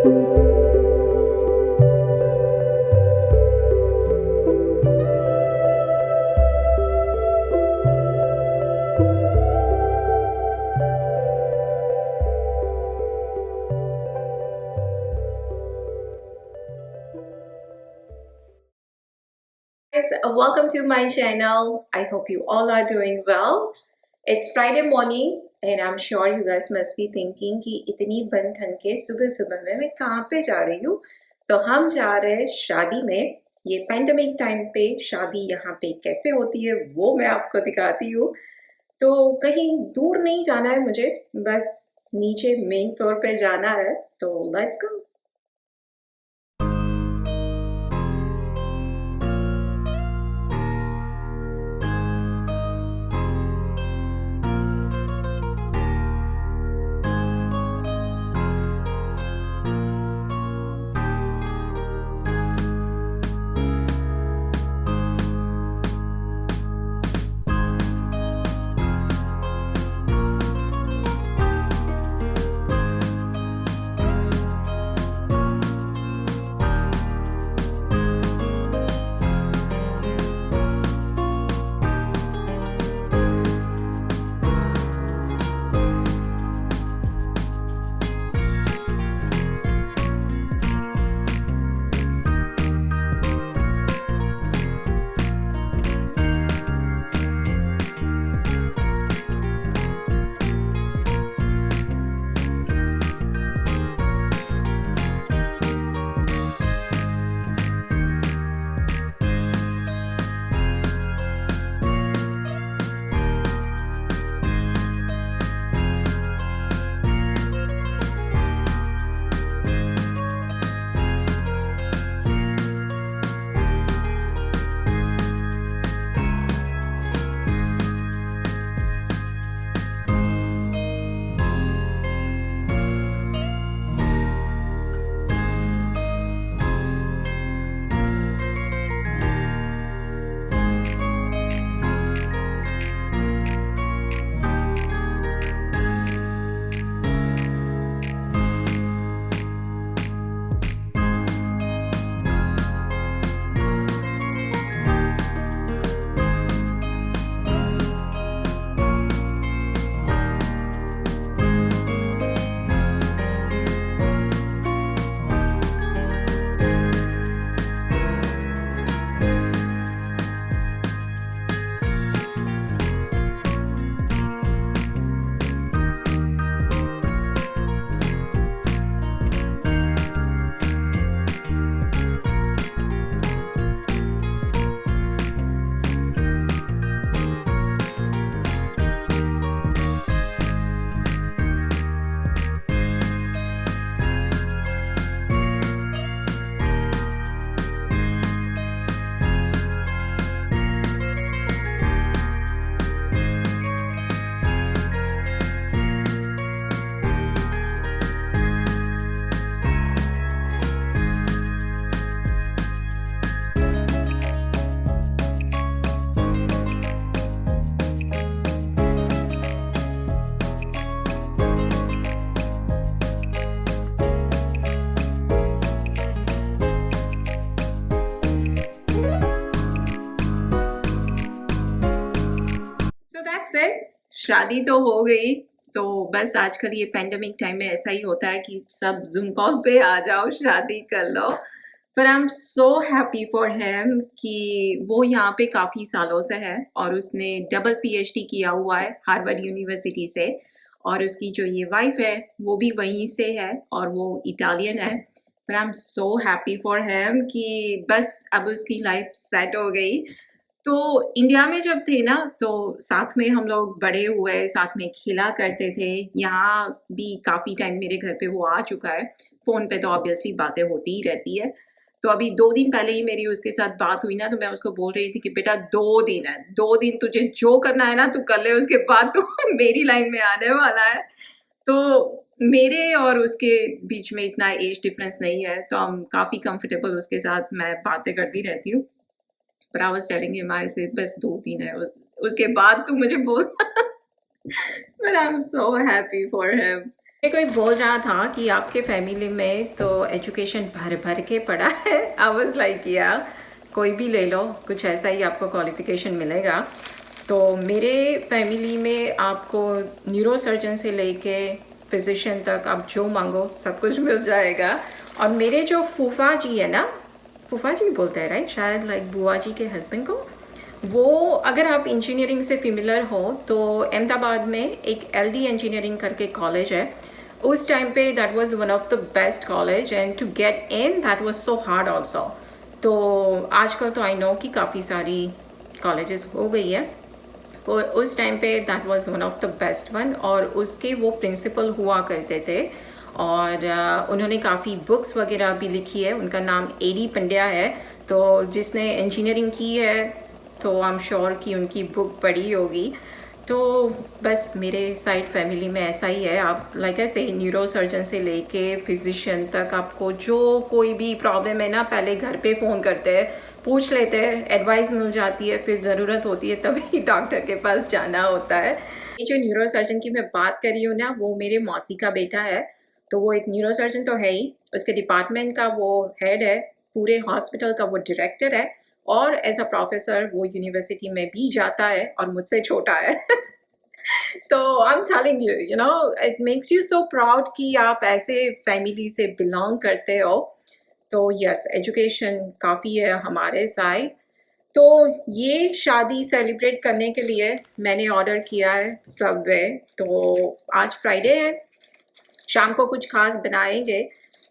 Guys, welcome to my channel. I hope you all are doing well. It's Friday morning and I'm sure you guys must be thinking कि इतनी बन ठन के सुबह सुबह में मैं कहाँ पे जा रही हूँ। तो हम जा रहे हैं शादी में। ये पैंडेमिक टाइम पे शादी यहाँ पे कैसे होती है वो मैं आपको दिखाती हूँ। तो कहीं दूर नहीं जाना है मुझे, बस नीचे मेन फ्लोर पे जाना है। तो let's go. So that's it. शादी तो हो गई। तो बस आजकल ये पेंडेमिक टाइम में ऐसा ही होता है कि सब जूम कॉल पे आ जाओ, शादी कर लो। पर I am so happy for him कि वो यहाँ पे काफ़ी सालों से है और उसने डबल पीएचडी किया हुआ है हार्वर्ड यूनिवर्सिटी से। और उसकी जो ये वाइफ है वो भी वहीं से है और वो इटालियन है। पर I am so happy for him कि बस अब उसकी लाइफ सेट हो गई। तो इंडिया में जब थे ना तो साथ में हम लोग बड़े हुए, साथ में खेला करते थे। यहाँ भी काफ़ी टाइम मेरे घर पे वो आ चुका है। फ़ोन पे तो ऑब्वियसली बातें होती ही रहती है। तो अभी 2 दिन पहले ही मेरी उसके साथ बात हुई ना, तो मैं उसको बोल रही थी कि बेटा 2 दिन है, 2 दिन तुझे जो करना है ना तू कर ले, उसके बाद तो मेरी लाइन में आने वाला है। तो मेरे और उसके बीच में इतना एज डिफरेंस नहीं है, तो हम काफ़ी कंफर्टेबल उसके साथ मैं बातें करती रहती हूँ। पर I was telling him, I said बस 2 दिन है, उसके बाद तू मुझे बोल। But I'm so happy for him. कोई बोल रहा था कि आपके फैमिली में तो एजुकेशन भर भर के पड़ा है। आई वाज लाइक या कोई भी ले लो, कुछ ऐसा ही आपको क्वालिफिकेशन मिलेगा। तो मेरे फैमिली में आपको न्यूरो सर्जन से लेके फिजिशियन तक आप जो मांगो सब कुछ मिल जाएगा। और मेरे जो फूफा जी है ना, फूफा जी बोलते हैं राइट, शायद लाइक बुआ जी के हस्बैंड को, वो अगर आप इंजीनियरिंग से फेमिलियर हो तो अहमदाबाद में एक एलडी इंजीनियरिंग करके कॉलेज है। उस टाइम पे that was one of the best college and to get in that was so hard also. तो आजकल तो आई नो कि काफ़ी सारी कॉलेजेस हो गई है, और उस टाइम पे that was one of the best one. और उसके वो प्रिंसिपल हुआ करते थे, और उन्होंने काफ़ी बुक्स वगैरह भी लिखी है। उनका नाम एडी पंड्या है। तो जिसने इंजीनियरिंग की है तो आई एम श्योर कि उनकी बुक पढ़ी होगी। तो बस मेरे साइड फैमिली में ऐसा ही है। आप लाइक ऐसे न्यूरो सर्जन से लेके फिजिशियन तक आपको जो कोई भी प्रॉब्लम है ना, पहले घर पे फ़ोन करते हैं, पूछ लेते हैं, एडवाइस मिल जाती है, फिर ज़रूरत होती है तभी डॉक्टर के पास जाना होता है। ये जो न्यूरो सर्जन की मैं बात कर रही हूँ ना, वो मेरे मौसी का बेटा है। तो वो एक न्यूरो सर्जन तो है ही, उसके डिपार्टमेंट का वो हेड है, पूरे हॉस्पिटल का वो डायरेक्टर है, और एज अ प्रोफेसर वो यूनिवर्सिटी में भी जाता है और मुझसे छोटा है। तो आई am telling you, you know, it makes you so proud कि आप ऐसे फैमिली से बिलोंग करते हो। तो यस, एजुकेशन काफ़ी है हमारे साइड। तो ये शादी सेलिब्रेट करने के लिए मैंने ऑर्डर किया है सबवे। तो आज फ्राइडे है, शाम को कुछ खास बनाएंगे,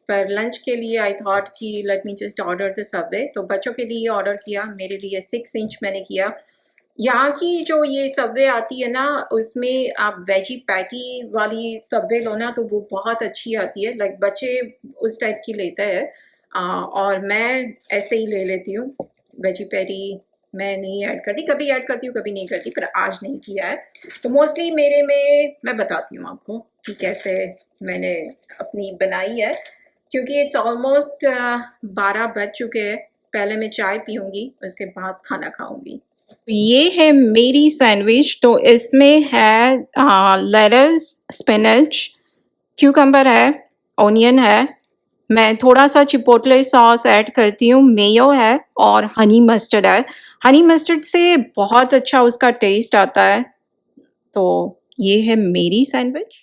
पर लंच के लिए आई थॉट कि let me just order the Subway. तो बच्चों के लिए ऑर्डर किया, मेरे लिए 6 इंच मैंने किया। यहाँ की जो ये सबवे आती है ना, उसमें आप वेजी पैटी वाली सबवे लो ना, तो वो बहुत अच्छी आती है। लाइक बच्चे उस टाइप की लेते हैं, और मैं ऐसे ही ले लेती हूँ। वेजी पैटी मैं नहीं ऐड करती, कभी ऐड करती हूँ कभी नहीं करती, पर आज नहीं किया है। तो मोस्टली मेरे में मैं बताती हूँ आपको कि कैसे मैंने अपनी बनाई है, क्योंकि इट्स ऑलमोस्ट 12 बज चुके हैं। पहले मैं चाय पीऊँगी, उसके बाद खाना खाऊँगी। ये है मेरी सैंडविच। तो इसमें है लेट्स, स्पिनच, क्यूकम्बर है, ओनियन है, मैं थोड़ा सा चिपोटले सॉस ऐड करती हूँ, मेयो है, और हनी मस्टर्ड है। हनी मस्टर्ड से बहुत अच्छा उसका टेस्ट आता है। तो ये है मेरी sandwich.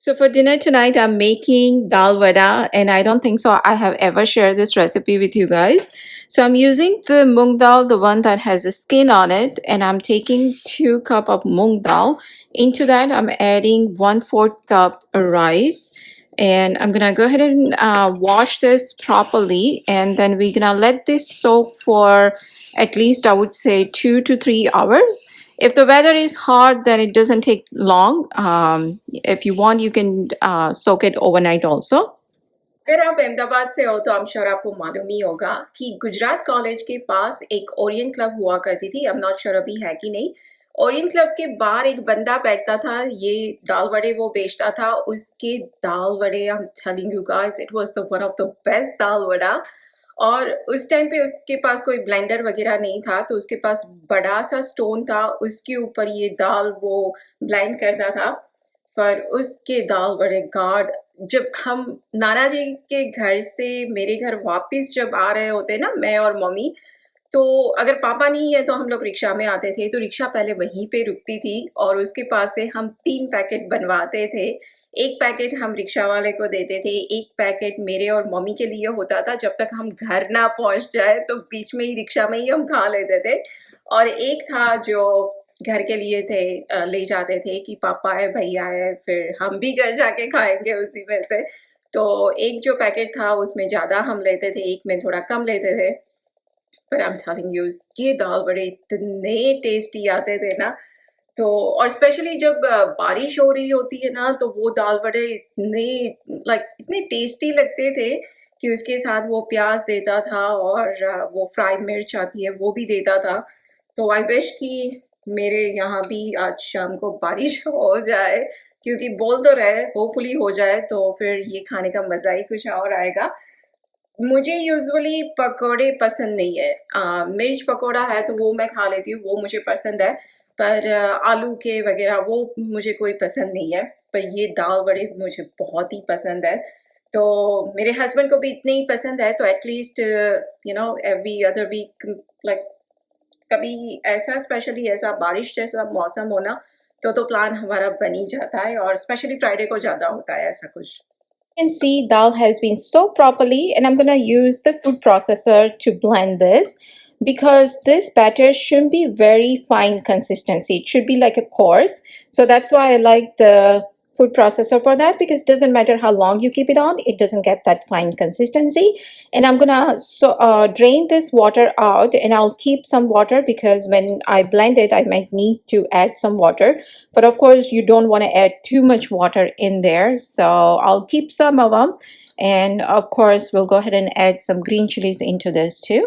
So for dinner tonight, I'm making dal vada, and I don't think so I have ever shared this recipe with you guys. So I'm using the mung dal, the one that has a skin on it, and I'm taking 2 cup of mung dal. Into that, I'm adding 1/4 cup rice, and I'm gonna go ahead and wash this properly, and then we're gonna let this soak for at least I would say 2 to 3 hours. If the weather is hot, then it doesn't take long. If you want, you can soak it overnight also. अगर आप अहमदाबाद से हो तो I am sure आपको मालूम ही होगा कि Gujarat college के पास एक ओरियन क्लब हुआ करती थी। आई एम नॉट श्योर अभी है कि नहीं। ओरियन क्लब के बाहर एक बंदा बैठता था, ये दाल वड़े वो बेचता था। उसके दाल वड़े, I am telling you guys, it was the one of the best dal vada. और उस टाइम पे उसके पास कोई ब्लेंडर वगैरह नहीं था, तो उसके पास बड़ा सा स्टोन था, उसके ऊपर ये दाल वो ब्लेंड करता था। पर उसके दाल बड़े गॉड, जब हम नाना जी के घर से मेरे घर वापस जब आ रहे होते ना, मैं और मम्मी, तो अगर पापा नहीं है तो हम लोग रिक्शा में आते थे। तो रिक्शा पहले वहीं पे रुकती थी, और उसके पास से हम 3 पैकेट बनवाते थे। एक पैकेट हम रिक्शा वाले को देते थे, एक पैकेट मेरे और मम्मी के लिए होता था। जब तक हम घर ना पहुंच जाए तो बीच में ही रिक्शा में ही हम खा लेते थे। और एक था जो घर के लिए थे, ले जाते थे कि पापा है, भैया है, फिर हम भी घर जाके खाएंगे उसी में से। तो एक जो पैकेट था उसमें ज़्यादा हम लेते थे, एक में थोड़ा कम लेते थे। पर आई एम टेलिंग यू ये दाल बड़े इतने टेस्टी आते थे ना। तो और स्पेशली जब बारिश हो रही होती है ना तो वो दाल बड़े इतने इतने टेस्टी लगते थे कि उसके साथ वो प्याज देता था और वो फ्राई मिर्च आती है वो भी देता था। तो आई विश कि मेरे यहाँ भी आज शाम को बारिश हो जाए, क्योंकि बोल तो रहे होपफुली हो जाए तो फिर ये खाने का मज़ा ही कुछ और आएगा। मुझे यूजुअली पकोड़े पसंद नहीं है। मिर्च पकोड़ा है तो वो मैं खा लेती हूँ, वो मुझे पसंद है। पर आलू के वगैरह वो मुझे कोई पसंद नहीं है। पर ये दाल बड़े मुझे बहुत ही पसंद है। तो मेरे हस्बैंड को भी इतने ही पसंद है, तो at least every other week like कभी ऐसा स्पेशली ऐसा बारिश जैसा मौसम हो ना तो प्लान हमारा बन ही जाता है, और स्पेशली फ्राइडे को ज़्यादा होता है ऐसा कुछ। You can see dal has been soaked properly, and I'm going to use the food processor to blend this because this batter shouldn't be very fine consistency. It should be like a coarse. So that's why I like the food processor for that, because it doesn't matter how long you keep it on, it doesn't get that fine consistency. And I'm gonna drain this water out, and I'll keep some water because when I blend it I might need to add some water, but of course you don't want to add too much water in there, so I'll keep some of them. And of course we'll go ahead and add some green chilies into this too.